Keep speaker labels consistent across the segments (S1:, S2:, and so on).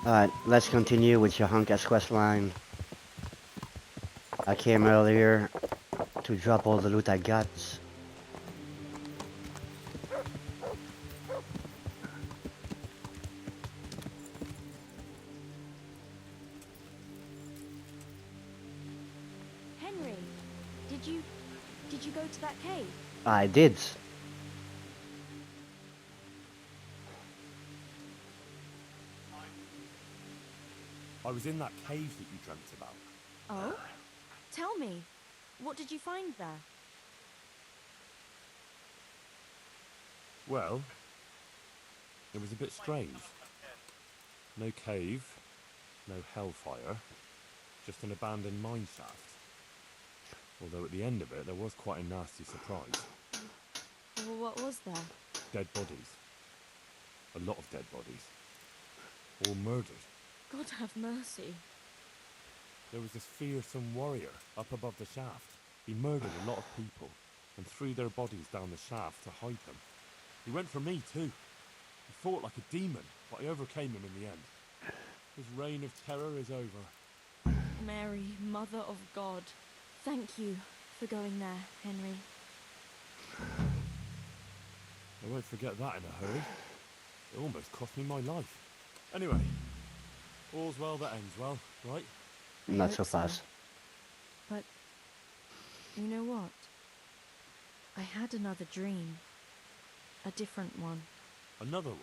S1: Alright, let's continue with your Hunkas quest line. I came earlier to drop all the loot I got.
S2: Henry, did you go to that cave?
S1: I did.
S3: I was in that cave that you dreamt about.
S2: Oh? Tell me, what did you find there?
S3: Well, it was a bit strange. No cave, no hellfire, just an abandoned mine shaft. Although at the end of it, there was quite a nasty surprise.
S2: Well, what was there?
S3: Dead bodies. A lot of dead bodies. All murdered.
S2: God have mercy.
S3: There was this fearsome warrior up above the shaft. He murdered a lot of people and threw their bodies down the shaft to hide them. He went for me too. He fought like a demon, but I overcame him in the end. His reign of terror is over.
S2: Mary, Mother of God, thank you for going there, Henry.
S3: I won't forget that in a hurry. It almost cost me my life. Anyway, all's well that ends well, right?
S1: Not
S2: I
S1: so
S2: hope so.
S1: fast.
S2: But, you know what? I had another dream. A different one.
S3: Another one?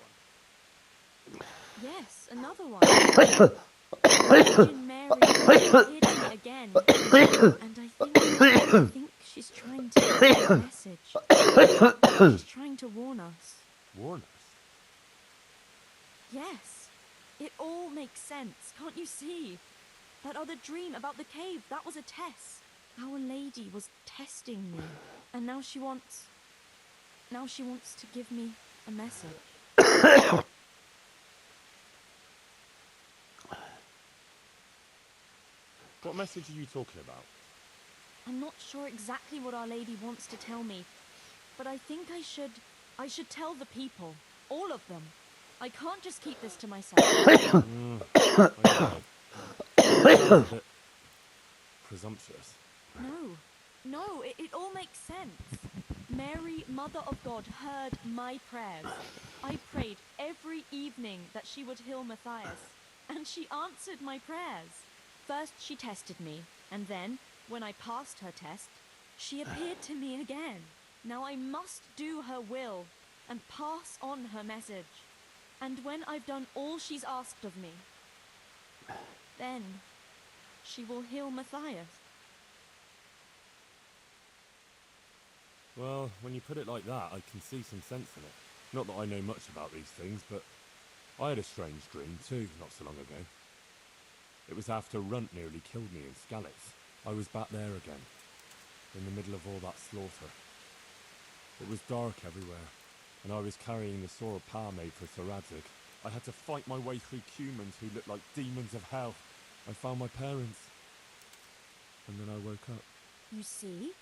S2: Yes, another one. Virgin Mary appeared to me again. And I think she's trying to give me a message. She's trying to warn us.
S3: Warn us?
S2: Yes. It all makes sense, can't you see? That other dream about the cave, that was a test. Our Lady was testing me. And now she wants to give me a message.
S3: What message are you talking about?
S2: I'm not sure exactly what Our Lady wants to tell me, but I think I should tell the people. All of them. I can't just keep this to myself.
S3: I know. A bit presumptuous.
S2: No, it all makes sense. Mary, Mother of God, heard my prayers. I prayed every evening that she would heal Matthias, and she answered my prayers. First she tested me, and then, when I passed her test, she appeared to me again. Now I must do her will, and pass on her message. And when I've done all she's asked of me, then she will heal Matthias.
S3: Well, when you put it like that, I can see some sense in it. Not that I know much about these things, but I had a strange dream too, not so long ago. It was after Runt nearly killed me in Skalitz. I was back there again, in the middle of all that slaughter. It was dark everywhere, and I was carrying the sword Pa made for Sir Radzig. I had to fight my way through humans who looked like demons of hell. I found my parents, and then I woke up.
S2: You see?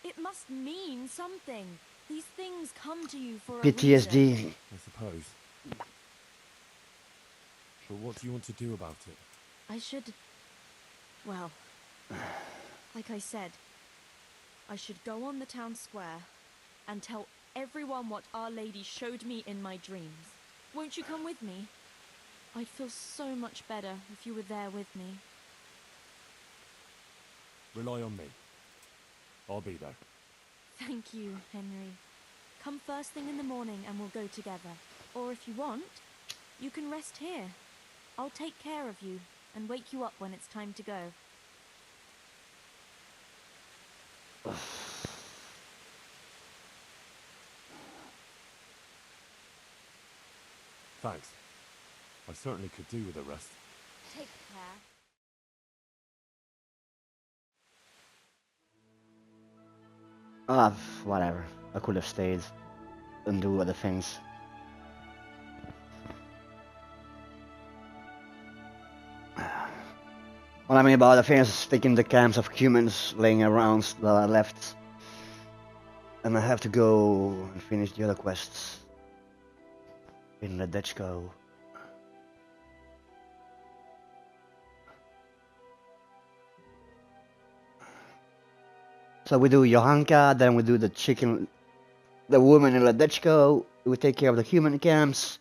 S2: It must mean something. These things come to you for a
S1: PTSD.
S2: reason.
S3: I suppose. But what do you want to do about it?
S2: Well, like I said, I should go on the town square and tell everyone what Our Lady showed me in my dreams. Won't you come with me? I'd feel so much better if you were there with me.
S3: Rely on me. I'll be there.
S2: Thank you, Henry. Come first thing in the morning and we'll go together. Or if you want, you can rest here. I'll take care of you and wake you up when it's time to go.
S3: Thanks. I certainly could do with a rest.
S2: Take care.
S1: Whatever. I could have stayed and do other things. What I mean about other things is sticking the camps of humans laying around that I left. And I have to go and finish the other quests in Ledechko. So we do Johanka, then we do the chicken, the woman in Ladechko. We take care of the human camps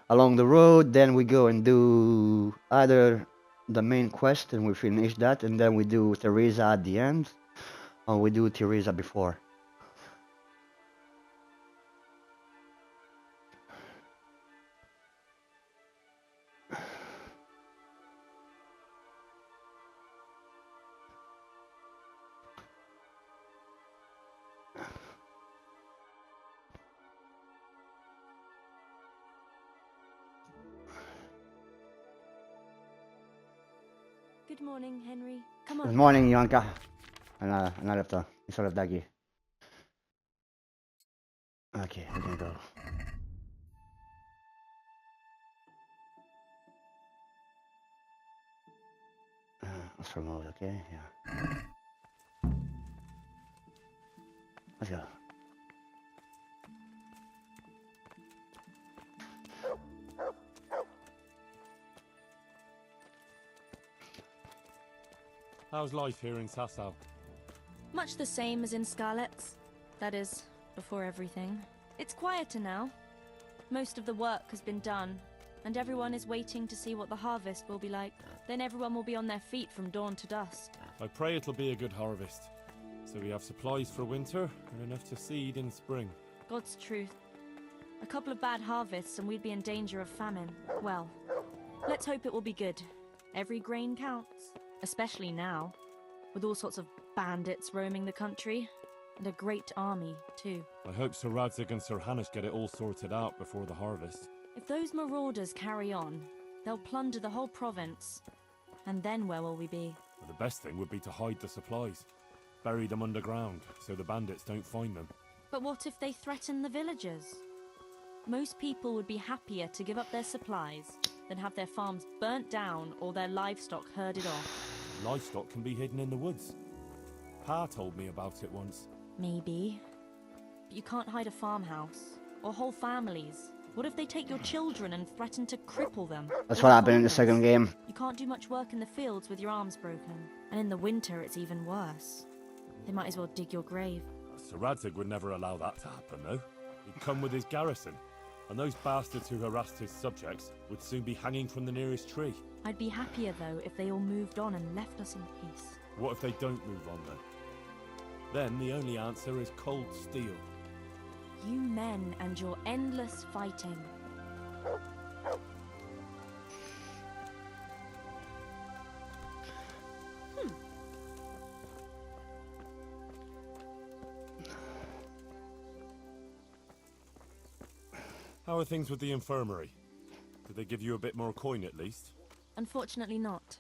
S1: along the road. Then we go and do either the main quest and we finish that, and then we do Teresa at the end, or we do Teresa before.
S2: Good morning, Henry. Come on.
S1: Good morning, Johanka. Another instead of Dagi. Okay, we're gonna go. Let's remote, okay? Yeah. Let's go.
S3: How's life here in Sasau?
S2: Much the same as in Scarlet's. That is, before everything. It's quieter now. Most of the work has been done, and everyone is waiting to see what the harvest will be like. Then everyone will be on their feet from dawn to dusk.
S3: I pray it'll be a good harvest, so we have supplies for winter and enough to seed in spring.
S2: God's truth. A couple of bad harvests and we'd be in danger of famine. Well, let's hope it will be good. Every grain counts, especially now, with all sorts of bandits roaming the country, and a great army, too.
S3: I hope Sir Radzig and Sir Hanush get it all sorted out before the harvest.
S2: If those marauders carry on, they'll plunder the whole province. And then where will we be?
S3: The best thing would be to hide the supplies. Bury them underground, so the bandits don't find them.
S2: But what if they threaten the villagers? Most people would be happier to give up their supplies than have their farms burnt down or their livestock herded off.
S3: Livestock can be hidden in the woods. Pa told me about it once.
S2: Maybe. But you can't hide a farmhouse. Or whole families. What if they take your children and threaten to cripple them?
S1: That's
S2: Or
S1: what happened in the
S2: farmers?
S1: second game.
S2: You can't do much work in the fields with your arms broken. And in the winter, it's even worse. They might as well dig your grave.
S3: Sir Radzig would never allow that to happen, though. He'd come with his garrison, and those bastards who harassed his subjects would soon be hanging from the nearest tree.
S2: I'd be happier, though, if they all moved on and left us in peace.
S3: What if they don't move on, then? Then the only answer is cold steel.
S2: You men and your endless fighting.
S3: How are things with the infirmary? Did they give you a bit more coin, at least?
S2: Unfortunately not.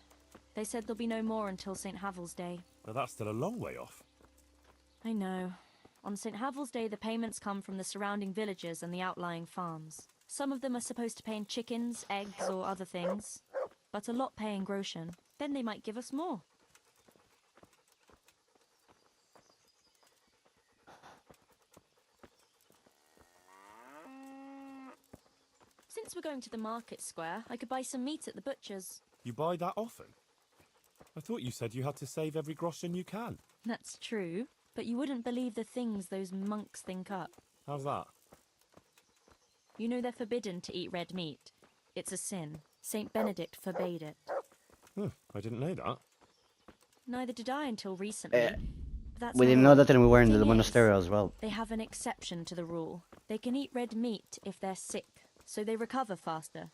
S2: They said there'll be no more until St. Havel's Day.
S3: But that's still a long way off.
S2: I know. On St. Havel's Day, the payments come from the surrounding villages and the outlying farms. Some of them are supposed to pay in chickens, eggs, or other things. But a lot pay in groschen. Then they might give us more. Since we're going to the market square, I could buy some meat at the butcher's.
S3: You buy that often? I thought you said you had to save every groschen you can.
S2: That's true, but you wouldn't believe the things those monks think up.
S3: How's that?
S2: You know they're forbidden to eat red meat. It's a sin. Saint Benedict forbade it.
S3: I didn't know that.
S2: Neither did I until recently. But that's
S1: We
S2: the
S1: didn't know
S2: rule.
S1: that and we were in the
S2: Thing is,
S1: monastery as well.
S2: They have an exception to the rule. They can eat red meat if they're sick, so they recover faster.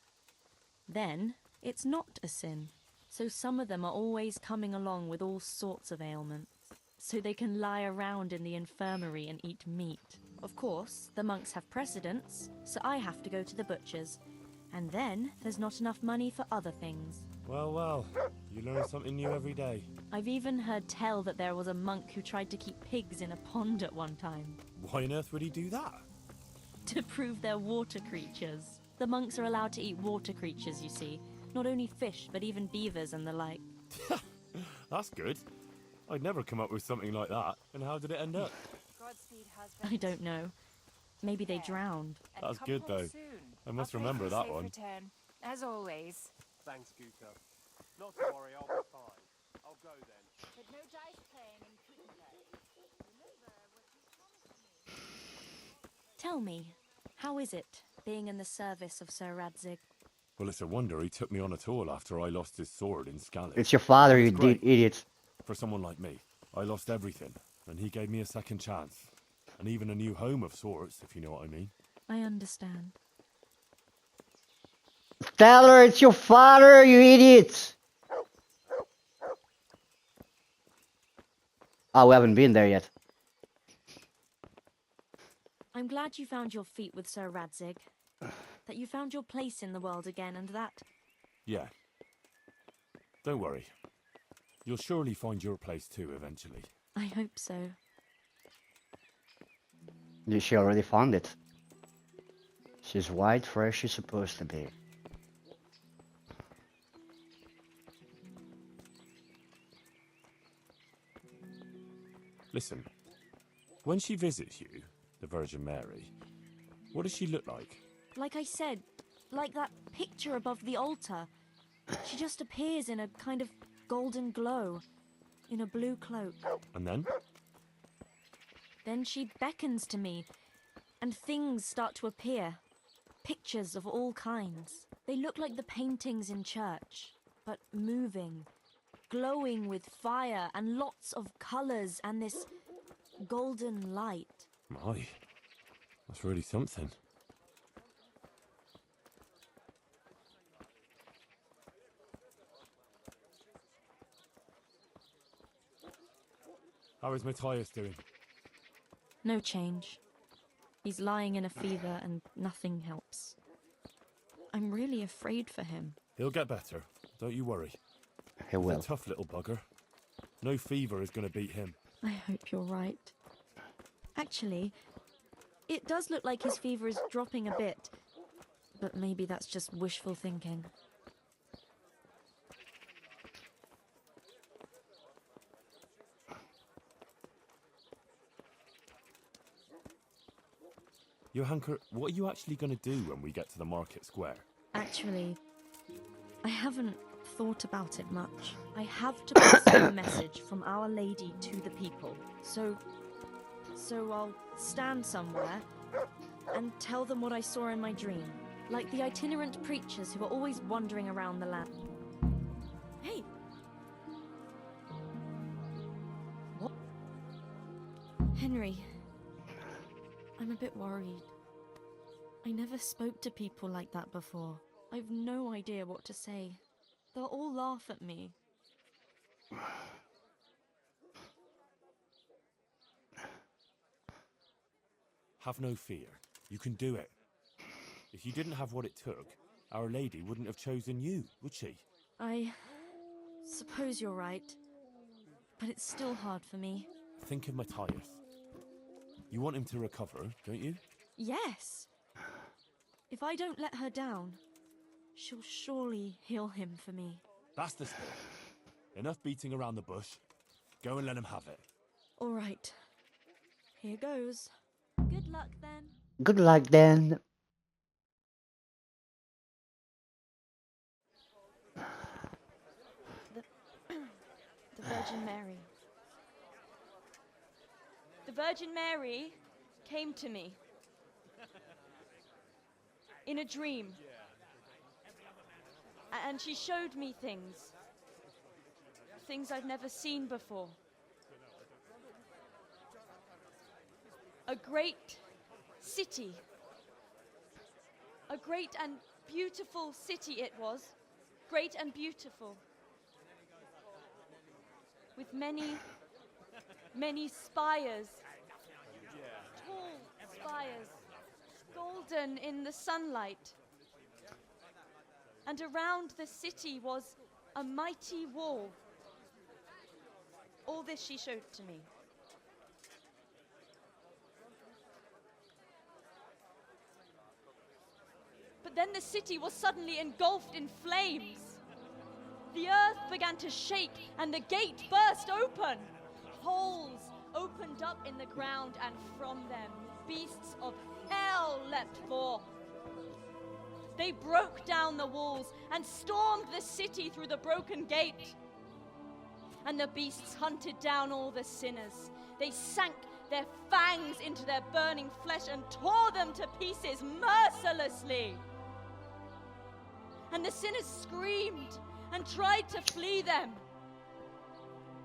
S2: Then, it's not a sin. So some of them are always coming along with all sorts of ailments. So they can lie around in the infirmary and eat meat. Of course, the monks have precedence, so I have to go to the butcher's. And then, there's not enough money for other things.
S3: Well, well, you learn something new every day.
S2: I've even heard tell that there was a monk who tried to keep pigs in a pond at one time.
S3: Why on earth would he do that?
S2: To prove they're water creatures. The monks are allowed to eat water creatures, you see. Not only fish, but even beavers and the like.
S3: That's good. I'd never come up with something like that. And how did it end up?
S4: Godspeed, husband.
S2: I don't know. Maybe they drowned.
S4: And
S3: That's
S4: come
S3: good,
S4: home
S3: though.
S4: soon.
S3: I must
S4: I'll pray
S3: remember
S4: for a
S3: that
S4: safe
S3: one.
S4: Return, as always.
S5: Thanks, Guta. Not to worry, I'll be fine. I'll go then.
S4: But no dice playing in Kuttenberg.
S2: Tell me, how is it being in the service of Sir Radzig?
S3: Well, it's a wonder he took me on at all after I lost his sword in Scally.
S1: It's your father, you
S3: It's great.
S1: idiot.
S3: For someone like me, I lost everything, and he gave me a second chance. And even a new home of sorts, if you know what I mean.
S2: I understand.
S1: Tell her it's your father, you idiot. Oh, we haven't been there yet.
S2: I'm glad you found your feet with Sir Radzig. That you found your place in the world again, and that...
S3: Yeah. Don't worry. You'll surely find your place too, eventually.
S2: I hope so.
S1: She already found it. She's white, fresh, she's supposed to be.
S3: Listen, when she visits you, the Virgin Mary, what does she look like?
S2: Like I said, like that picture above the altar. She just appears in a kind of golden glow, in a blue cloak.
S3: And then?
S2: Then she beckons to me, and things start to appear. Pictures of all kinds. They look like the paintings in church, but moving, glowing with fire and lots of colours and this golden light.
S3: My, that's really something. How is Matthias doing?
S2: No change. He's lying in a fever and nothing helps. I'm really afraid for him.
S3: He'll get better, don't you worry.
S1: He
S3: He's a
S1: will.
S3: tough little bugger. No fever is going to beat him.
S2: I hope you're right. Actually, it does look like his fever is dropping a bit, but maybe that's just wishful thinking.
S3: Johanker, what are you actually going to do when we get to the market square?
S2: Actually, I haven't thought about it much. I have to pass on a message from Our Lady to the people. So I'll stand somewhere and tell them what I saw in my dream. Like the itinerant preachers who are always wandering around the land. Hey! What? Henry, I'm a bit worried. I never spoke to people like that before. I've no idea what to say. They'll all laugh at me.
S3: Have no fear. You can do it. If you didn't have what it took, Our Lady wouldn't have chosen you, would she?
S2: I suppose you're right. But it's still hard for me.
S3: Think of Matthias. You want him to recover, don't you?
S2: Yes! If I don't let her down, she'll surely heal him for me.
S3: That's the spirit. Enough beating around the bush. Go and let him have it.
S2: All right. Here goes. Good luck then.
S1: Good luck then.
S2: The Virgin Mary.
S5: The Virgin Mary came to me in a dream. And she showed me things I've never seen before. A great city. A great and beautiful city it was. Great and beautiful. With many, many spires. Tall spires. Golden in the sunlight. And around the city was a mighty wall. All this she showed to me. But then the city was suddenly engulfed in flames. The earth began to shake and the gate burst open. Holes opened up in the ground and from them beasts of hell leapt forth. They broke down the walls and stormed the city through the broken gate. And the beasts hunted down all the sinners. They sank their fangs into their burning flesh and tore them to pieces mercilessly. And the sinners screamed and tried to flee them,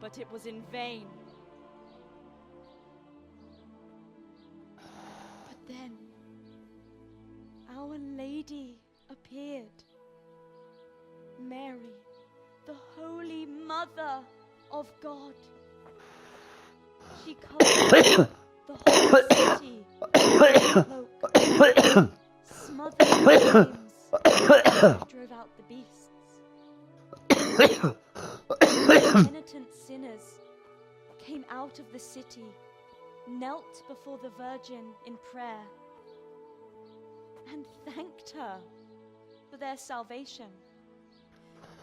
S5: but it was in vain. But then, Our Lady appeared. Mary, the Holy Mother of God. She covered the whole city with a cloak, smothered the flames, drove out the beasts. Penitent sinners came out of the city, knelt before the Virgin in prayer, and thanked her for their salvation.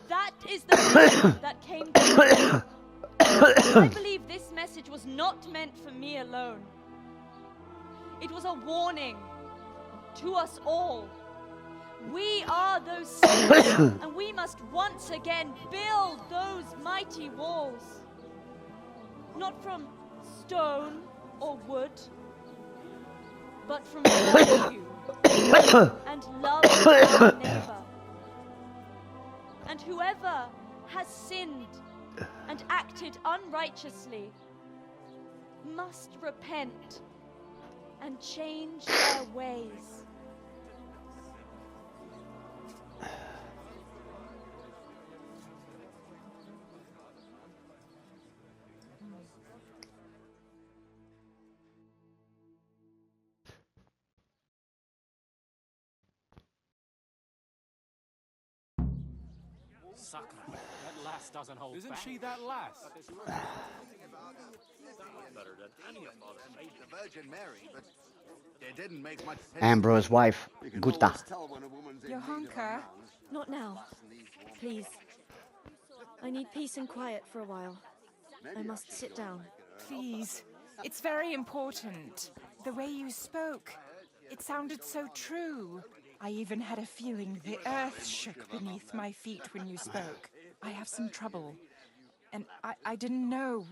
S5: That is the message that came to me. I believe this message was not meant for me alone. It was a warning to us all. We are those sinners, and we must once again build those mighty walls. Not from stone or wood, but from virtue and love of our neighbor. And whoever has sinned and acted unrighteously must repent and change their ways.
S6: Sucker. That lass doesn't hold
S7: Isn't
S6: back.
S7: she that lass?
S8: The Virgin Mary, but it didn't make much sense.
S1: Ambrose's wife, Gutta.
S4: Johanka,
S2: Not now. Please. I need peace and quiet for a while. I must sit down.
S4: please. It's very important. The way you spoke, it sounded so true. I even had a feeling the earth shook beneath my feet when you spoke. I have some trouble, and I didn't know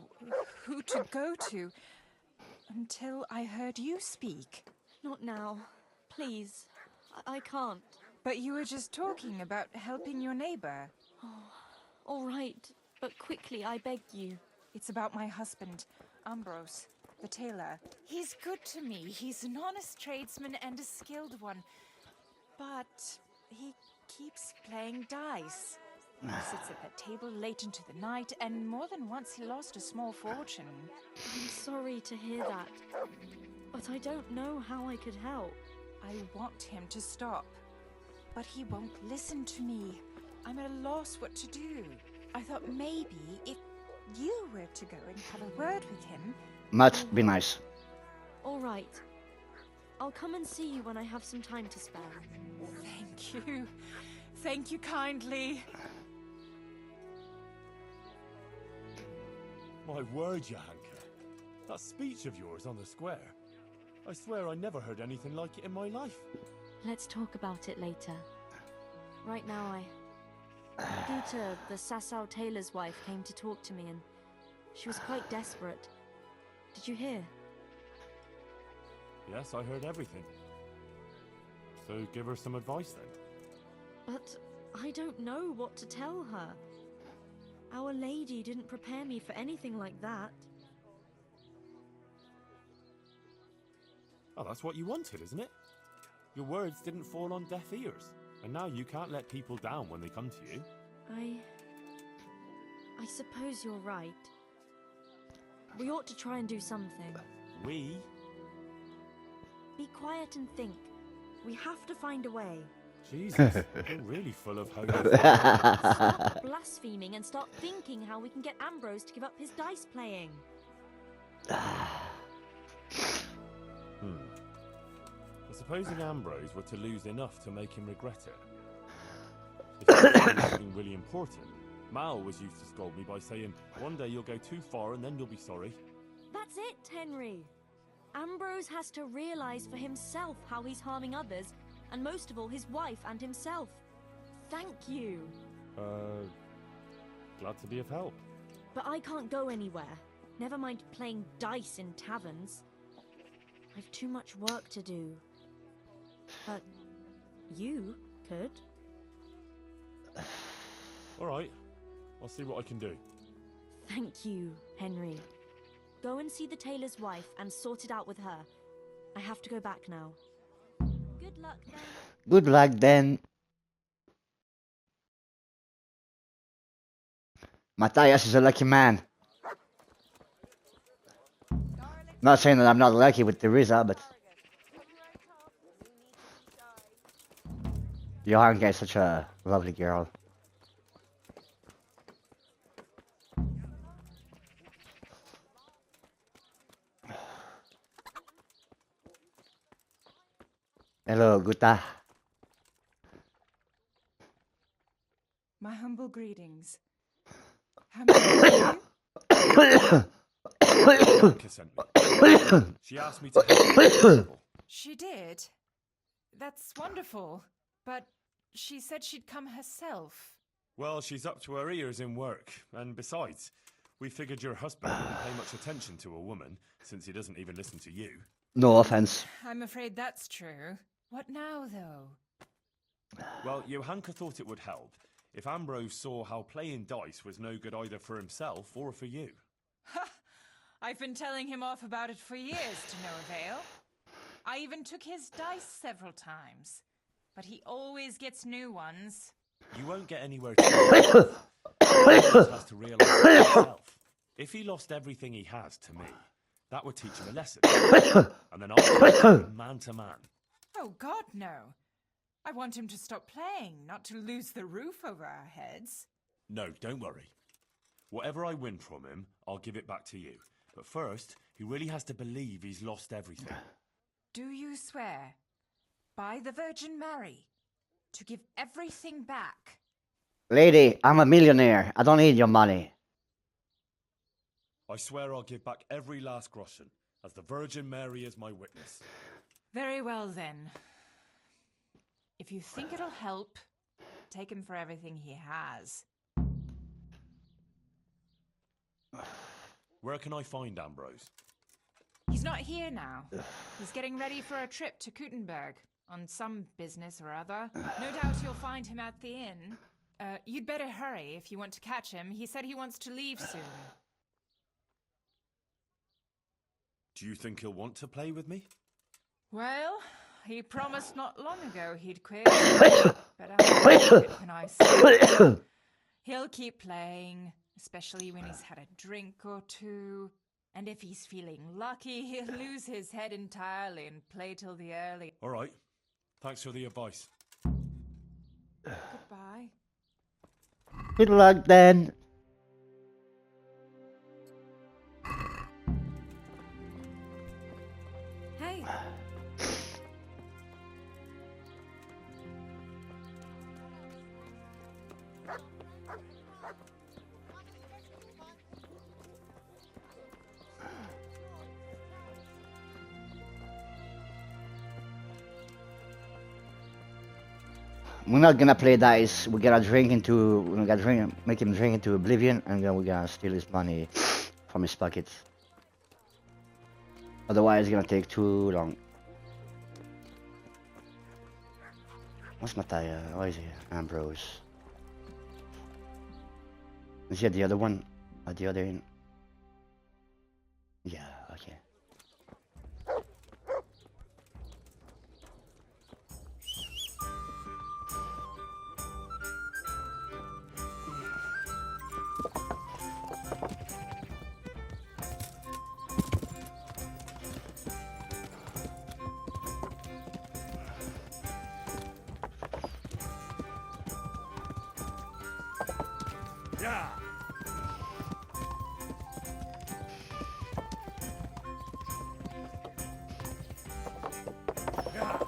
S4: who to go to until I heard you speak.
S2: Not now. Please. I can't.
S4: But you were just talking about helping your neighbor.
S2: All right, but quickly, I beg you.
S4: It's about my husband, Ambrose, the tailor. He's good to me. He's an honest tradesman and a skilled one. But he keeps playing dice. He sits at that table late into the night, and more than once he lost a small fortune.
S2: I'm sorry to hear that, but I don't know how I could help.
S4: I want him to stop, but he won't listen to me. I'm at a loss what to do. I thought maybe if you were to go and have a word with him...
S1: Must be nice.
S2: All right. I'll come and see you when I have some time to spare.
S4: Thank you. Thank you kindly.
S3: My word, Johanka. That speech of yours on the square. I swear I never heard anything like it in my life.
S2: Let's talk about it later. Right now, Gutta, the Sasau tailor's wife, came to talk to me, and she was quite desperate. Did you hear?
S3: Yes, I heard everything. So give her some advice then.
S2: But I don't know what to tell her. Our Lady didn't prepare me for anything like that.
S3: Oh, that's what you wanted, isn't it? Your words didn't fall on deaf ears, and now you can't let people down when they come to you.
S2: I suppose you're right. We ought to try and do something.
S3: We?
S2: Be quiet and think. We have to find a way.
S3: Jesus, you're really full of hope.
S2: Stop blaspheming and start thinking how we can get Ambrose to give up his dice playing.
S3: Supposing Ambrose were to lose enough to make him regret it. If he was something really important, Mal was used to scold me by saying, one day you'll go too far and then you'll be sorry.
S2: That's it, Henry. Ambrose has to realize for himself how he's harming others, and most of all his wife and himself. Thank you.
S3: Glad to be of help.
S2: But I can't go anywhere. Never mind playing dice in taverns. I've too much work to do. But you could.
S3: All right. I'll see what I can do.
S2: Thank you, Henry. Go and see the tailor's wife and sort it out with her. I have to go back now. Good luck then.
S1: Good luck then. Matthias is a lucky man. Not saying that I'm not lucky with Teresa, but Johanka is such a lovely girl. Hello, Guta.
S4: My humble greetings. How may I help you?
S3: Bianca sent me. She asked me to help if possible.
S4: She did. That's wonderful. But she said she'd come herself.
S3: Well, she's up to her ears in work. And besides, we figured your husband wouldn't pay much attention to a woman, since he doesn't even listen to you.
S1: No offense.
S4: I'm afraid that's true. What now, though?
S3: Well, Johanka thought it would help if Ambrose saw how playing dice was no good either for himself or for you.
S4: Ha! I've been telling him off about it for years to no avail. I even took his dice several times. But he always gets new ones.
S3: You won't get anywhere to Ambrose has to realise it himself. If he lost everything he has to me, that would teach him a lesson. And then I'll teach him man to man.
S4: Oh, God, no. I want him to stop playing, not to lose the roof over our heads.
S3: No, don't worry. Whatever I win from him, I'll give it back to you. But first, he really has to believe he's lost everything.
S4: Do you swear, by the Virgin Mary, to give everything back?
S1: Lady, I'm a millionaire. I don't need your money.
S3: I swear I'll give back every last groschen, as the Virgin Mary is my witness.
S4: Very well, then. If you think it'll help, take him for everything he has.
S3: Where can I find Ambrose?
S4: He's not here now. He's getting ready for a trip to Kuttenberg on some business or other. No doubt you'll find him at the inn. You'd better hurry if you want to catch him. He said he wants to leave soon.
S3: Do you think he'll want to play with me?
S4: Well, he promised not long ago he'd quit. But I'll it when I see it. He'll keep playing, especially when he's had a drink or two. And if he's feeling lucky, he'll lose his head entirely and play till the early.
S3: All right. Thanks for the advice.
S4: Goodbye.
S1: Good luck then.
S4: Hey.
S1: We're not gonna play dice. We're gonna make him drink into oblivion, and then we're gonna steal his money from his pocket. Otherwise, it's gonna take too long. What's Matthias? Why is he? Ambrose. Is he at the other one? At the other end? Yeah, okay.
S3: Yeah! Yeah!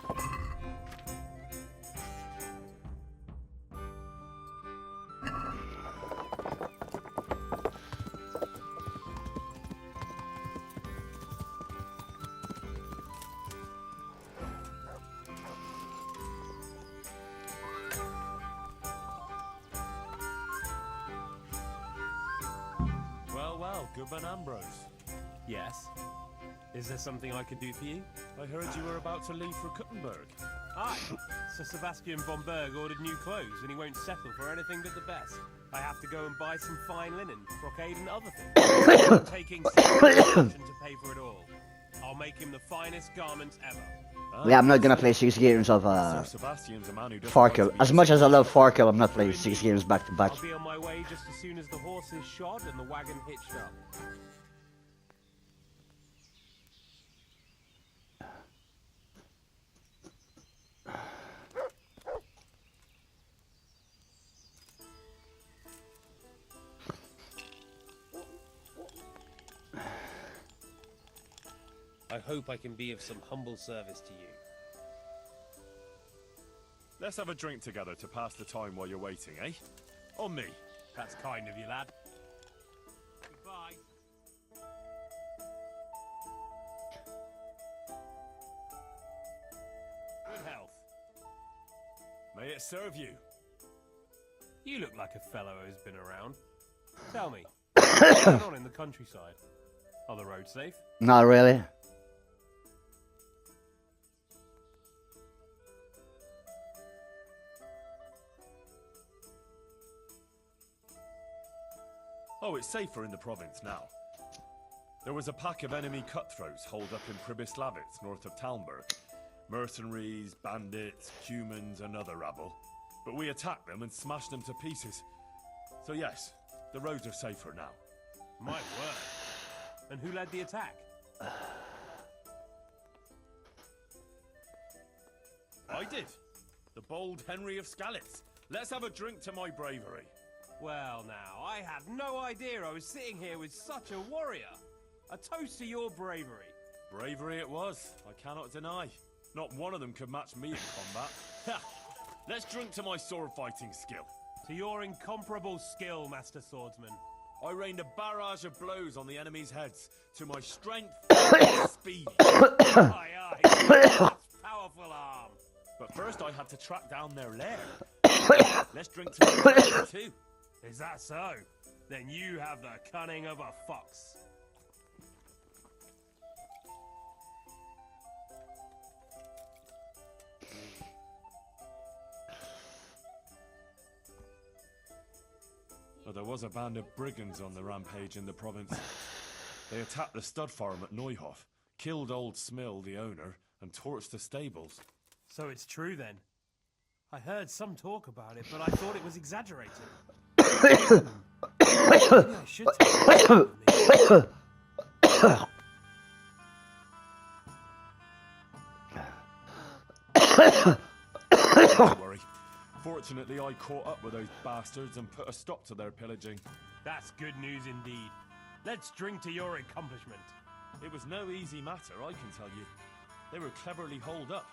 S3: Urban Ambrose.
S7: Yes. Is there something I could do for you?
S3: I heard you were about to leave for Kuttenberg.
S7: Aye. Sir Sebastian von Berg ordered new clothes and he won't settle for anything but the best. I have to go and buy some fine linen, brocade and other things. I'm taking some to pay for it all. I'll make him the finest garments ever.
S1: Yeah, I'm not gonna play 6 games of
S3: Sir Sebastian's a man who doesn't
S1: Farkle.
S3: like to be
S1: As much as I love
S3: disrespected.
S1: Farkle, I'm not playing 6 games back to back.
S7: I'll be on my way just as soon as the horse is shod and the wagon hitched up. I hope I can be of some humble service to you.
S3: Let's have a drink together to pass the time while you're waiting, eh? On me.
S7: That's kind of you, lad. Goodbye. Good health.
S3: May it serve you.
S7: You look like a fellow who's been around. Tell me, what's going on in the countryside? Are the roads safe?
S1: Not really.
S3: Oh, it's safer in the province now. There was a pack of enemy cutthroats holed up in Pribyslavitz, north of Talmberg. Mercenaries, bandits, humans, and other rabble. But we attacked them and smashed them to pieces. So yes, the roads are safer now.
S7: My word. And who led the attack?
S3: I did. The bold Henry of Skalitz. Let's have a drink to my bravery.
S7: Well now, I had no idea I was sitting here with such a warrior. A toast to your bravery.
S3: Bravery it was, I cannot deny. Not one of them could match me in combat. Ha! Let's drink to my sword fighting skill.
S7: To your incomparable skill, Master Swordsman.
S3: I rained a barrage of blows on the enemy's heads. To my strength and speed.
S7: Aye, aye. That's powerful arm.
S3: But first I had to track down their lair. Let's drink to my bravery too.
S7: Is that so? Then you have the cunning of a fox.
S3: Well, there was a band of brigands on the rampage in the province. They attacked the stud farm at Neuhof, killed old Smill, the owner, and torched the stables.
S7: So it's true then. I heard some talk about it, but I thought it was exaggerated. Maybe I should take it with me.
S3: Don't worry. Fortunately, I caught up with those bastards and put a stop to their pillaging.
S7: That's good news indeed. Let's drink to your accomplishment.
S3: It was no easy matter, I can tell you. They were cleverly holed up,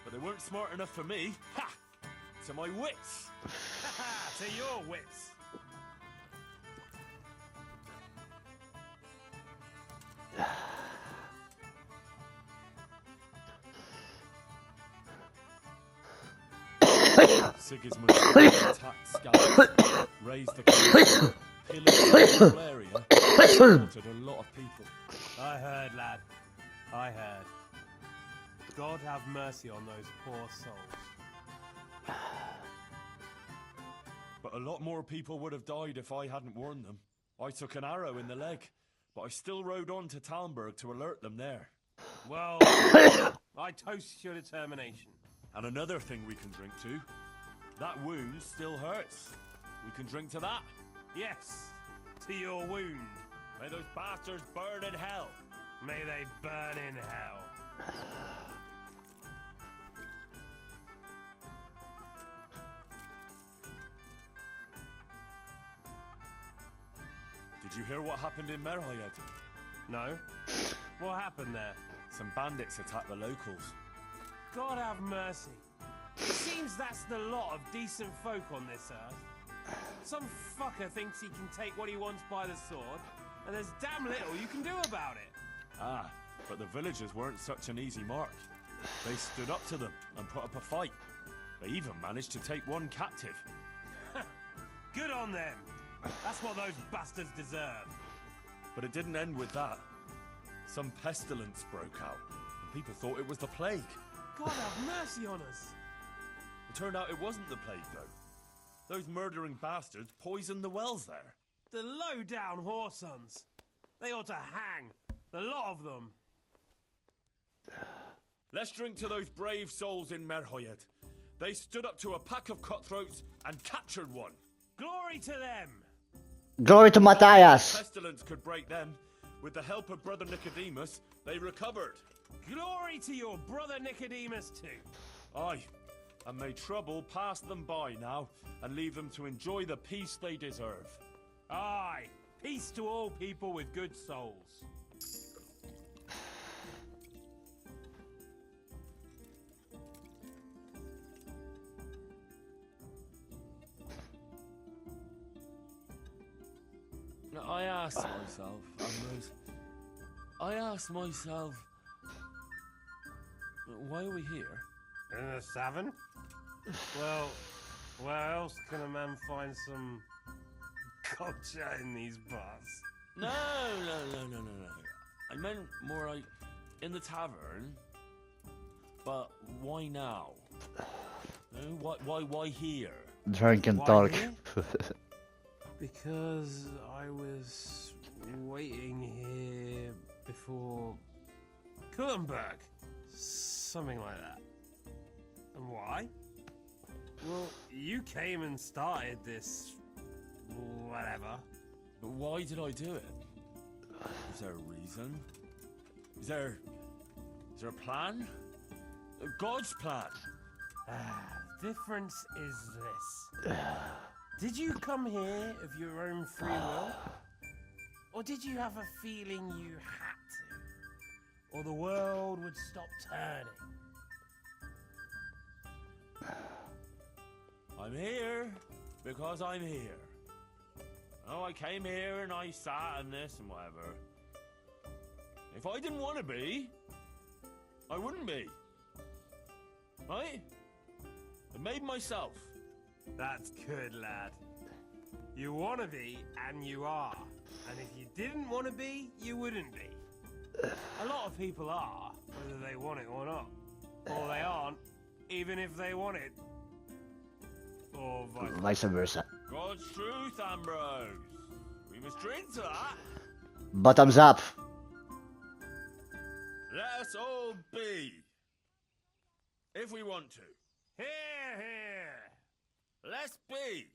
S3: but they weren't smart enough for me. Ha! To my wits!
S7: To your wits.
S3: Sigismund attacked Skalitz, raised the castle, pillaged the whole area, and slaughtered a lot of people.
S7: I heard, lad. I heard. God have mercy on those poor souls.
S3: But a lot more people would have died if I hadn't warned them. I took an arrow in the leg, but I still rode on to Talmberg to alert them there.
S7: Well, I toast your determination.
S3: And another thing we can drink to. That wound still hurts. We can drink to that.
S7: Yes, to your wound.
S3: May those bastards burn in hell.
S7: May they burn in hell.
S3: Did you hear what happened in Merhayed?
S7: No? What happened there?
S3: Some bandits attacked the locals.
S7: God have mercy. It seems that's the lot of decent folk on this earth. Some fucker thinks he can take what he wants by the sword, and there's damn little you can do about it.
S3: Ah, but the villagers weren't such an easy mark. They stood up to them and put up a fight. They even managed to take one captive.
S7: Good on them. That's what those bastards deserve.
S3: But it didn't end with that. Some pestilence broke out, and people thought it was the plague.
S7: God have mercy on us.
S3: It turned out it wasn't the plague, though. Those murdering bastards poisoned the wells there.
S7: The low-down whoresons. They ought to hang. The lot of them.
S3: Let's drink to those brave souls in Merhoyet. They stood up to a pack of cutthroats and captured one.
S7: Glory to them!
S1: Glory to Matthias.
S3: Pestilence could break them. With the help of Brother Nicodemus, they recovered.
S7: Glory to your brother Nicodemus too.
S3: Aye, and may trouble pass them by now, and leave them to enjoy the peace they deserve.
S7: Aye, peace to all people with good souls.
S3: I asked myself, Ambrose, why are we here?
S7: In the savin? Well, where else can a man find some culture in these parts?
S3: No. I meant more like in the tavern. But why now? No, why here?
S1: Drink and
S7: Why
S1: talk.
S7: here? Because I was waiting here before Kurtenberg. Something like that. And why? Well, you came and started this... whatever.
S3: But why did I do it? Is there a reason? Is there a plan? God's plan?
S7: The difference is this. Did you come here of your own free will? Or did you have a feeling you had to? Or the world would stop turning?
S3: I'm here because I'm here. Oh, I came here and I sat in this and whatever. If I didn't want to be, I wouldn't be. Right? I made myself.
S7: That's good, lad. You want to be, and you are. And if you didn't want to be, you wouldn't be. A lot of people are, whether they want it or not. Or they aren't, even if they want it. Or
S1: Vice versa.
S3: God's truth, Ambrose. We must drink to that.
S1: Bottoms up.
S3: Let us all be. If we want to.
S7: Here, here.
S3: Let's be.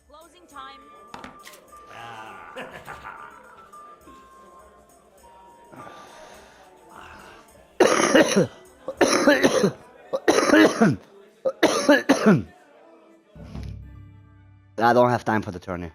S2: Closing time.
S1: I don't have time for the tourney.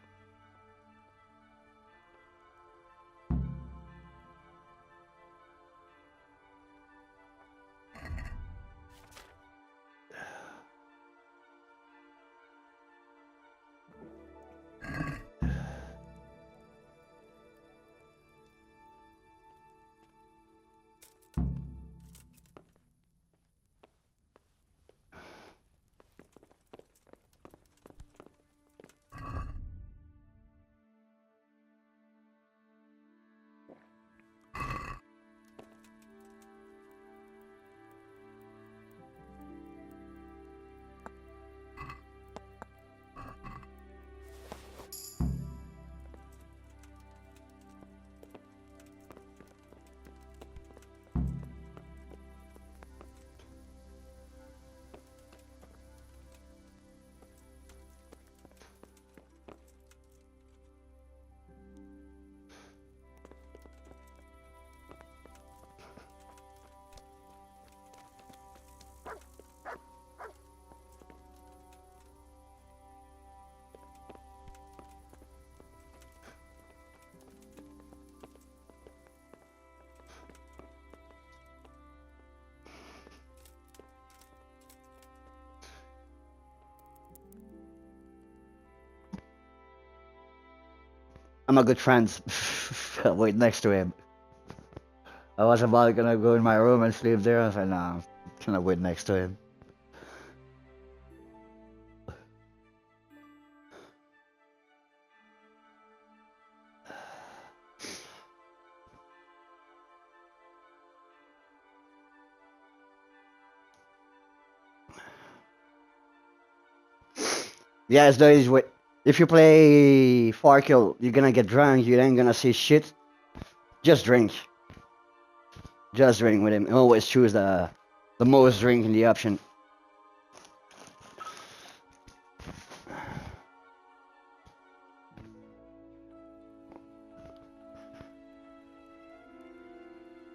S1: I'm a good friend. I wait next to him. I was about gonna go in my room and sleep there. I was like, nah, I'm gonna wait next to him. Yes, there is. If you play Farkill, you're gonna get drunk. You ain't gonna see shit. Just drink. Just drink with him. Always choose the most drink in the option.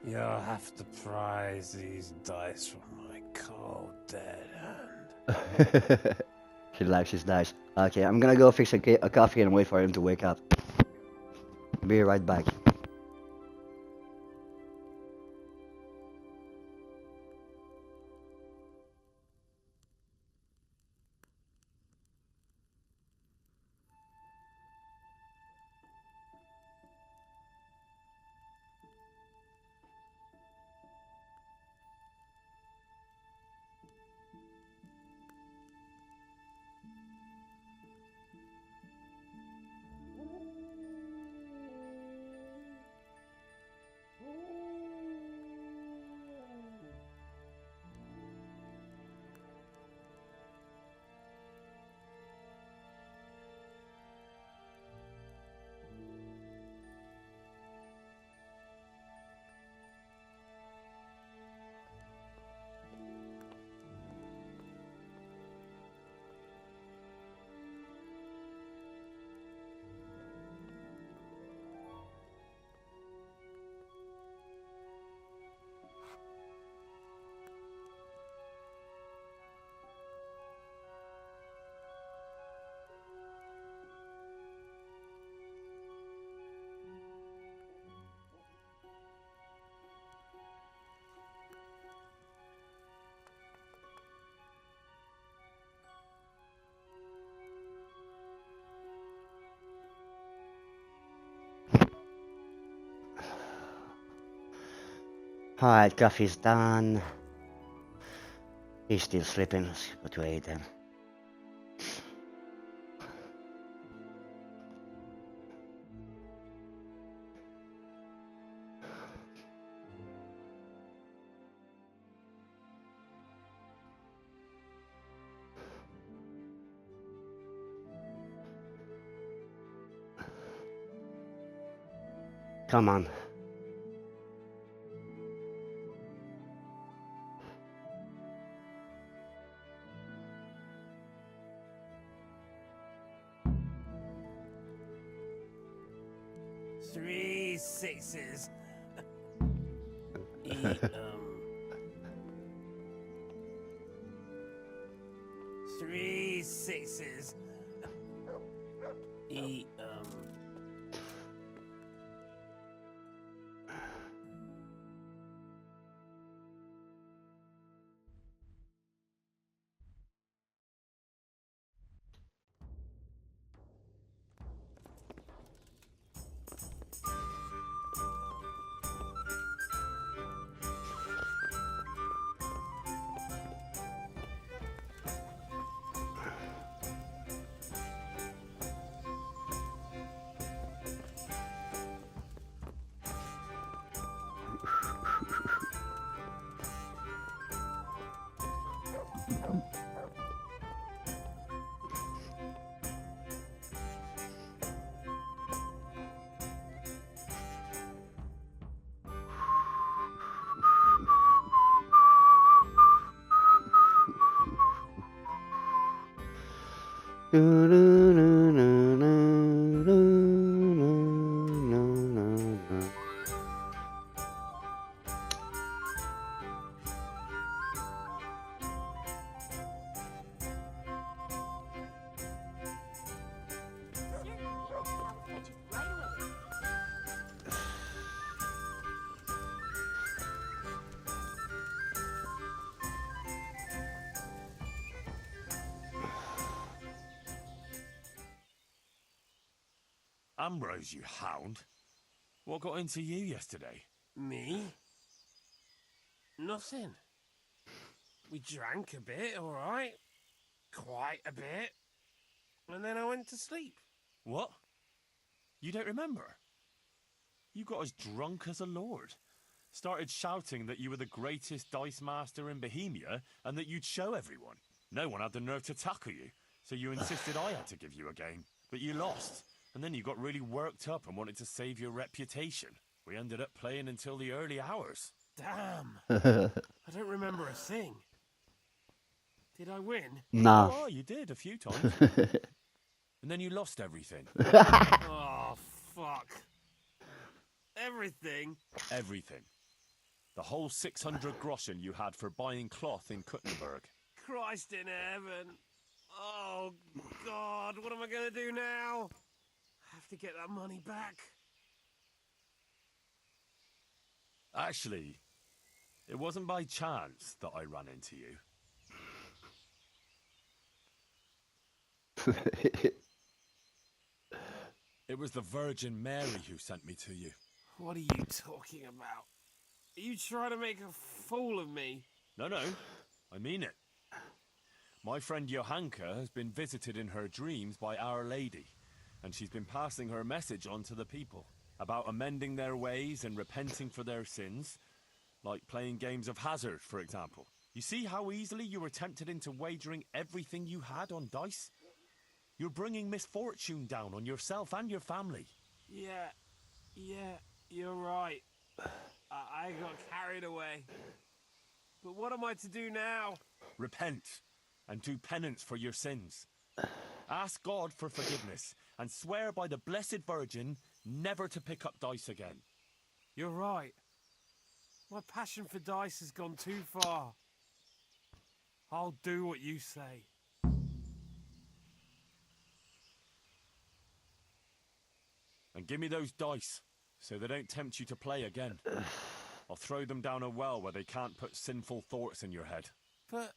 S7: You'll have to prize these dice from my cold, dead hand.
S1: He likes his dice. Okay, I'm gonna go fix a coffee and wait for him to wake up. Be right back. Alright, coffee's done. He's still sleeping. Let's go to 8 then. Come on.
S7: Three sixes. Three sixes.
S3: Ambrose, you hound. What got into you yesterday?
S7: Me? Nothing. We drank a bit, all right. Quite a bit. And then I went to sleep.
S3: What? You don't remember? You got as drunk as a lord. Started shouting that you were the greatest dice master in Bohemia and that you'd show everyone. No one had the nerve to tackle you, so you insisted I had to give you a game. But you lost, and then you got really worked up and wanted to save your reputation. We ended up playing until the early hours.
S7: Damn. I don't remember a thing. Did I win?
S1: Nah.
S3: Oh, you did a few times. And then you lost everything.
S7: Oh, fuck. Everything?
S3: Everything. The whole 600 groschen you had for buying cloth in Kuttenberg.
S7: Christ in heaven. Oh, God, what am I going to do now? I have to get that money back.
S3: Actually, it wasn't by chance that I ran into you. It was the Virgin Mary who sent me to you.
S7: What are you talking about? Are you trying to make a fool of me?
S3: No, I mean it. My friend Johanka has been visited in her dreams by Our Lady, and she's been passing her message on to the people about amending their ways and repenting for their sins, like playing games of hazard, for example. You see how easily you were tempted into wagering everything you had on dice? You're bringing misfortune down on yourself and your family.
S7: Yeah, you're right. I got carried away. But what am I to do now?
S3: Repent and do penance for your sins. Ask God for forgiveness and swear by the Blessed Virgin never to pick up dice again.
S7: You're right. My passion for dice has gone too far. I'll do what you say.
S3: And give me those dice, so they don't tempt you to play again. I'll throw them down a well where they can't put sinful thoughts in your head.
S7: But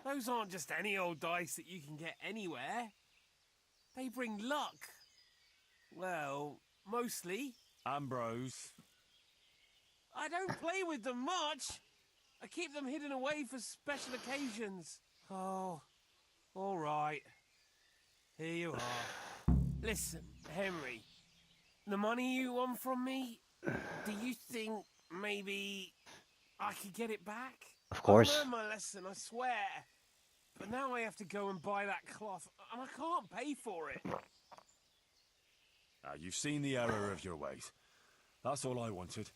S7: those aren't just any old dice that you can get anywhere. They bring luck. Well, mostly.
S3: Ambrose.
S7: I don't play with them much. I keep them hidden away for special occasions. Oh, all right. Here you are. Listen, Henry. The money you won from me, do you think maybe I could get it back?
S1: Of course.
S7: I've learned my lesson, I swear. But now I have to go and buy that cloth, and I can't pay for it.
S3: You've seen the error of your ways. That's all I wanted.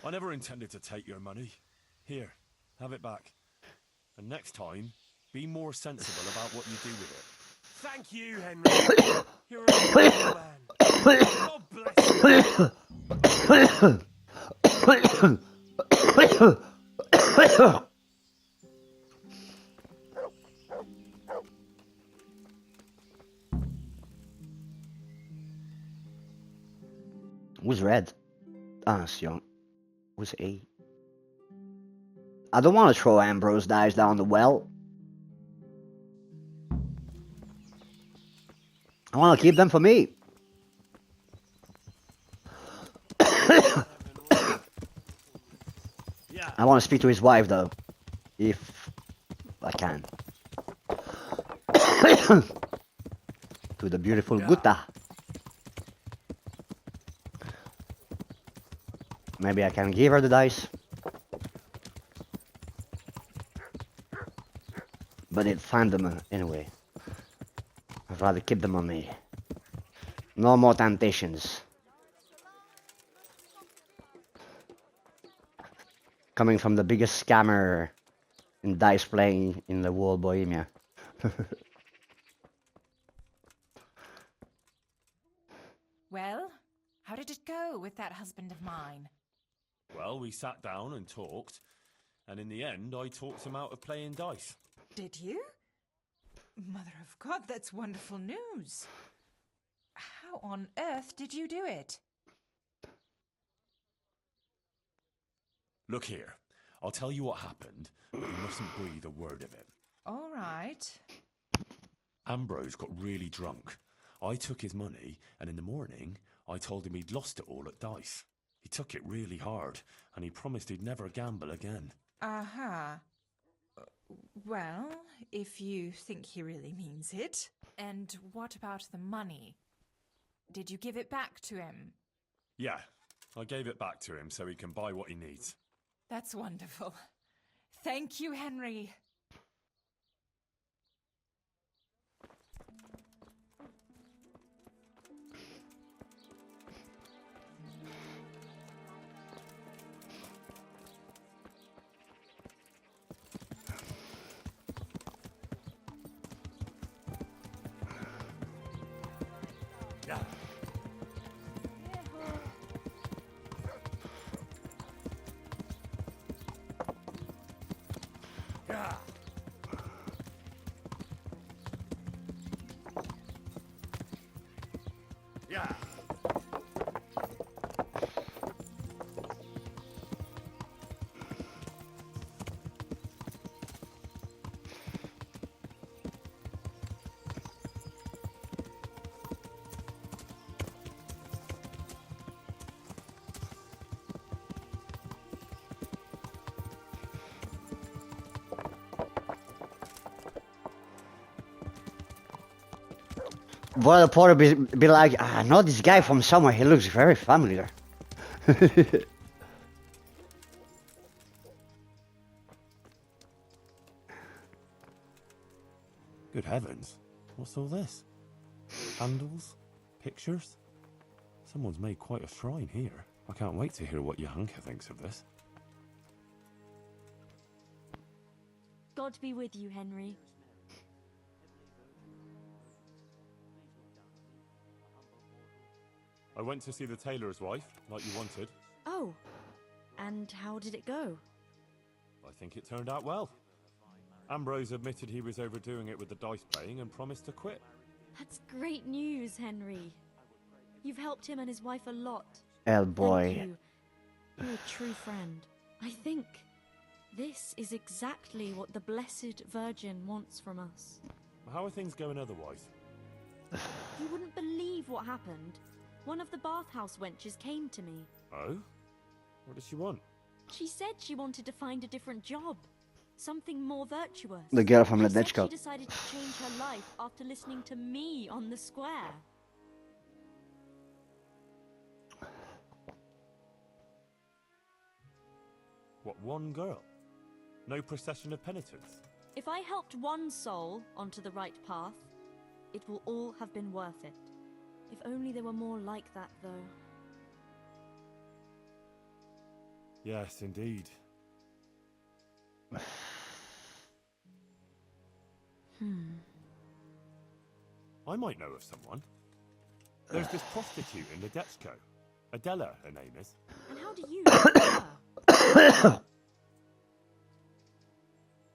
S3: I never intended to take your money. Here, have it back. And next time, be more sensible about what you do with it.
S7: Thank you, Henry. You're a good man. God bless you.
S1: Who's red? Ah, it's young. Who's A? I don't want to throw Ambrose dice down the well. I want to keep them for me.
S7: Yeah.
S1: I want to speak to his wife though, if I can. To the beautiful Gutta. Maybe I can give her the dice. But it find them anyway. I'd rather keep them on me. No more temptations. Coming from the biggest scammer in dice playing in the whole Bohemia.
S4: Well, how did it go with that husband of mine?
S3: Well, we sat down and talked, and in the end, I talked him out of playing dice.
S4: Did you? Mother of God, that's wonderful news. How on earth did you do it?
S3: Look here, I'll tell you what happened, but you mustn't breathe a word of it.
S4: All right.
S3: Ambrose got really drunk. I took his money, and in the morning, I told him he'd lost it all at dice. He took it really hard, and he promised he'd never gamble again.
S4: Aha. Well, if you think he really means it. And what about the money? Did you give it back to him?
S3: Yeah, I gave it back to him so he can buy what he needs.
S4: That's wonderful. Thank you, Henry.
S3: Yeah. Yeah. Yeah.
S1: Well, the porter be like, I know this guy from somewhere. He looks very familiar.
S3: Good heavens. What's all this? Candles? Pictures? Someone's made quite a shrine here. I can't wait to hear what Johanka thinks of this.
S2: God be with you, Henry.
S3: I went to see the tailor's wife, like you wanted.
S2: Oh, and how did it go?
S3: I think it turned out well. Ambrose admitted he was overdoing it with the dice playing and promised to quit.
S2: That's great news, Henry. You've helped him and his wife a lot.
S1: Oh
S2: Thank
S1: boy.
S2: you. You're a true friend. I think this is exactly what the Blessed Virgin wants from us.
S3: How are things going otherwise?
S2: You wouldn't believe what happened. One of the bathhouse wenches came to me.
S3: Oh? What does she want?
S2: She said she wanted to find a different job. Something more virtuous.
S1: The girl from
S2: She said
S1: Ledechko.
S2: she decided to change her life after listening to me on the square.
S3: What, one girl? No procession of penitents?
S2: If I helped one soul onto the right path, it will all have been worth it. If only there were more like that, though.
S3: Yes, indeed. I might know of someone. There's this prostitute in Ledechko. Adela, her name is.
S2: And how do you know her?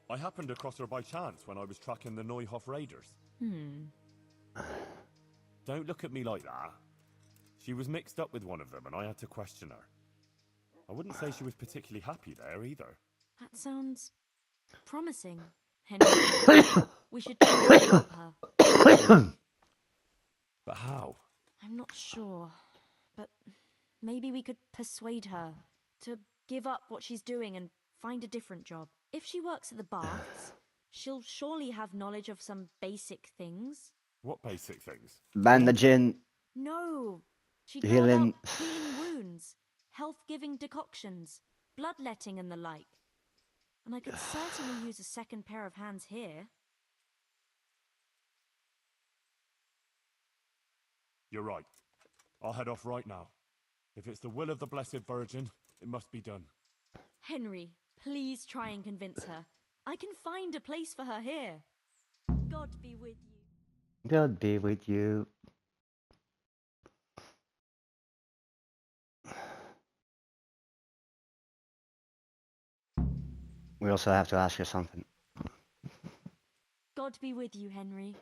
S3: I happened across her by chance when I was tracking the Neuhof raiders. Don't look at me like that. She was mixed up with one of them and I had to question her. I wouldn't say she was particularly happy there either.
S2: That sounds promising, Henry. We should try to help her.
S3: But how?
S2: I'm not sure, but maybe we could persuade her to give up what she's doing and find a different job. If she works at the baths, she'll surely have knowledge of some basic things.
S3: What basic things?
S1: Bandaging.
S2: No, she'd know
S1: Healing.
S2: about healing wounds, health-giving decoctions, bloodletting and the like. And I could certainly use a second pair of hands here.
S3: You're right. I'll head off right now. If it's the will of the Blessed Virgin, it must be done.
S2: Henry, please try and convince her. I can find a place for her here. God be with you.
S1: God be with you. We also have to ask her something.
S2: God be with you, Henry.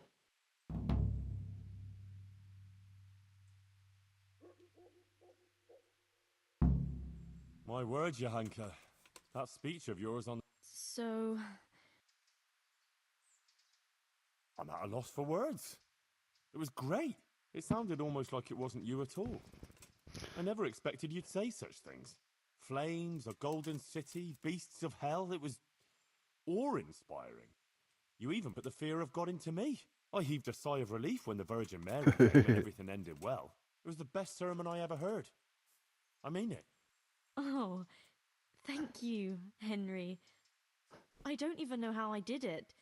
S3: My word, Johanka. That speech of yours on...
S2: So,
S3: I'm at a loss for words. It was great. It sounded almost like it wasn't you at all. I never expected you'd say such things. Flames, a golden city, beasts of hell. It was awe-inspiring. You even put the fear of God into me. I heaved a sigh of relief when the Virgin Mary came and everything ended well. It was the best sermon I ever heard. I mean it.
S2: Oh, thank you, Henry. I don't even know how I did it.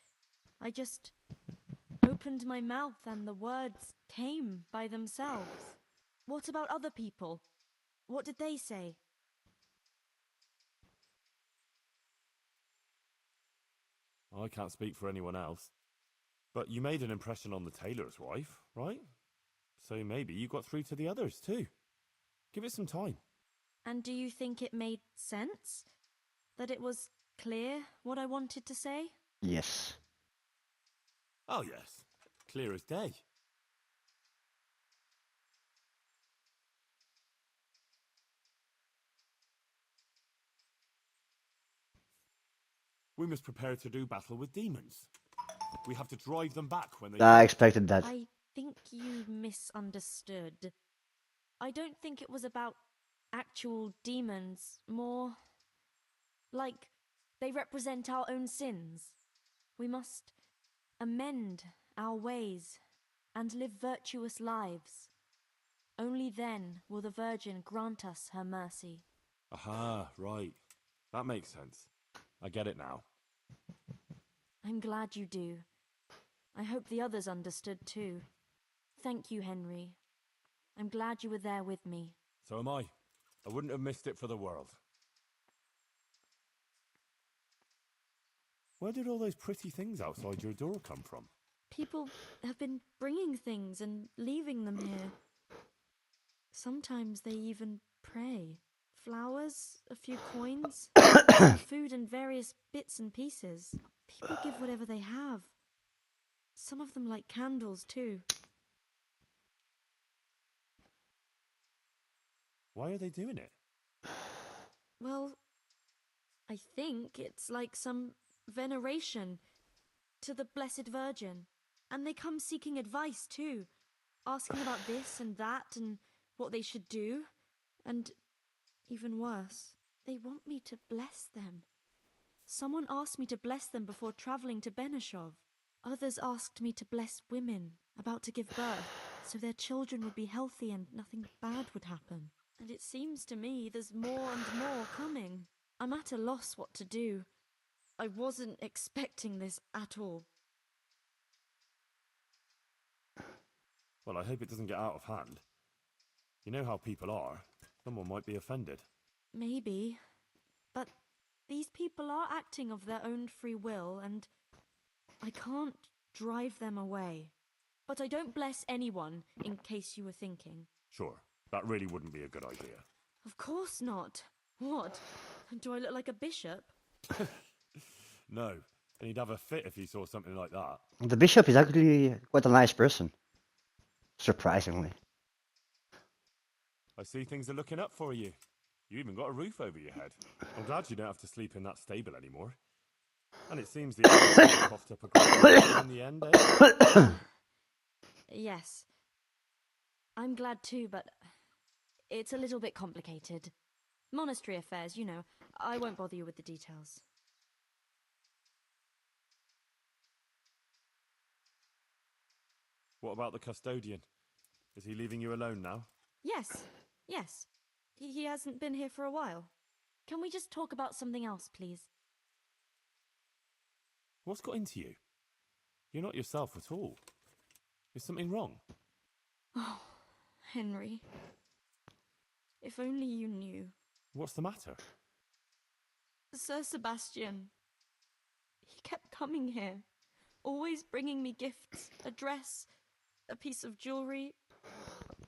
S2: I just opened my mouth and the words came by themselves. What about other people? What did they say?
S3: I can't speak for anyone else. But you made an impression on the tailor's wife, right? So maybe you got through to the others too. Give it some time.
S2: And do you think it made sense? That it was clear what I wanted to say?
S1: Yes.
S3: Oh yes, clear as day. We must prepare to do battle with demons. We have to drive them back when they...
S1: I expected that.
S2: I think you misunderstood. I don't think it was about actual demons, more like they represent our own sins. We must amend our ways and live virtuous lives. Only then will the Virgin grant us her mercy.
S3: Aha, right. That makes sense. I get it now.
S2: I'm glad you do. I hope the others understood too. Thank you, Henry. I'm glad you were there with me.
S3: So am I. I wouldn't have missed it for the world. Where did all those pretty things outside your door come from?
S2: People have been bringing things and leaving them here. Sometimes they even pray. Flowers, a few coins, some food and various bits and pieces. People give whatever they have. Some of them light candles too.
S3: Why are they doing it?
S2: Well, I think it's like some veneration to the Blessed Virgin. And they come seeking advice too, asking about this and that and what they should do. And even worse, they want me to bless them. Someone asked me to bless them before traveling to Benishov. Others asked me to bless women about to give birth, so their children would be healthy and nothing bad would happen. And it seems to me there's more and more coming. I'm at a loss what to do. I wasn't expecting this at all.
S3: Well, I hope it doesn't get out of hand. You know how people are. Someone might be offended.
S2: Maybe. But these people are acting of their own free will, and I can't drive them away. But I don't bless anyone, in case you were thinking.
S3: Sure, that really wouldn't be a good idea.
S2: Of course not. What? Do I look like a bishop?
S3: No, and he'd have a fit if he saw something like that.
S1: The bishop is actually quite a nice person. Surprisingly.
S3: I see things are looking up for you. You even got a roof over your head. I'm glad you don't have to sleep in that stable anymore. And it seems the others coughed up a great in the end, eh?
S2: Yes. I'm glad too, but it's a little bit complicated. Monastery affairs, you know. I won't bother you with the details.
S3: What about the custodian? Is he leaving you alone now?
S2: Yes. He hasn't been here for a while. Can we just talk about something else, please?
S3: What's got into you? You're not yourself at all. Is something wrong?
S2: Oh, Henry. If only you knew.
S3: What's the matter?
S2: Sir Sebastian. He kept coming here, always bringing me gifts, a dress, a piece of jewelry.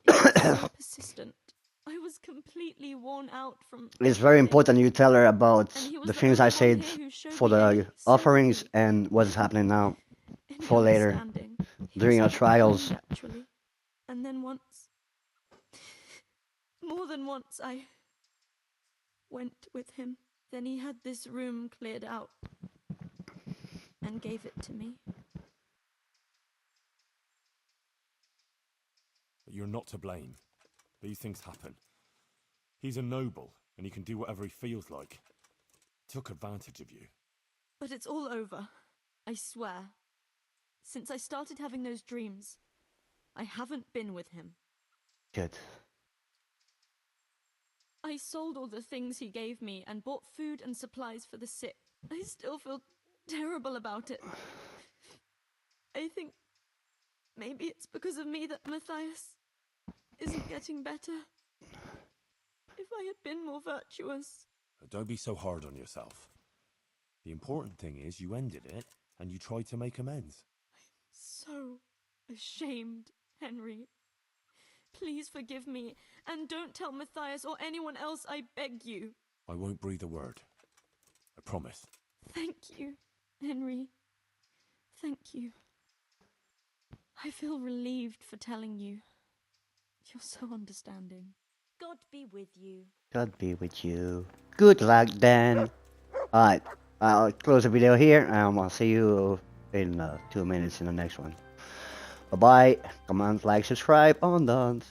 S2: He was so persistent. I was completely worn out from...
S1: It's very important you tell her about
S2: And he was
S1: the
S2: the
S1: things I
S2: only one
S1: said
S2: here who showed
S1: for
S2: me any
S1: the offerings
S2: sympathy.
S1: and what's happening now
S2: Any
S1: for later
S2: understanding. He
S1: during
S2: was
S1: our
S2: so
S1: trials.
S2: kind, actually. And then once, more than once, I went with him. Then he had this room cleared out and gave it to me.
S3: But you're not to blame. These things happen. He's a noble, and he can do whatever he feels like. Took advantage of you.
S2: But it's all over. I swear. Since I started having those dreams, I haven't been with him.
S1: Good.
S2: I sold all the things he gave me and bought food and supplies for the sick. I still feel terrible about it. I think maybe it's because of me that Matthias isn't getting better. If I had been more virtuous...
S3: Don't be so hard on yourself. The important thing is you ended it, and you tried to make amends.
S2: So ashamed, Henry. Please forgive me, and don't tell Matthias or anyone else, I beg you.
S3: I won't breathe a word. I promise.
S2: Thank you, Henry. Thank you. I feel relieved for telling you. You're so understanding.
S5: God be with you.
S1: God be with you. Good luck then. Alright, I'll close the video here, and I'll see you in 2 minutes in the next one. Bye bye. Comment, like, subscribe on done.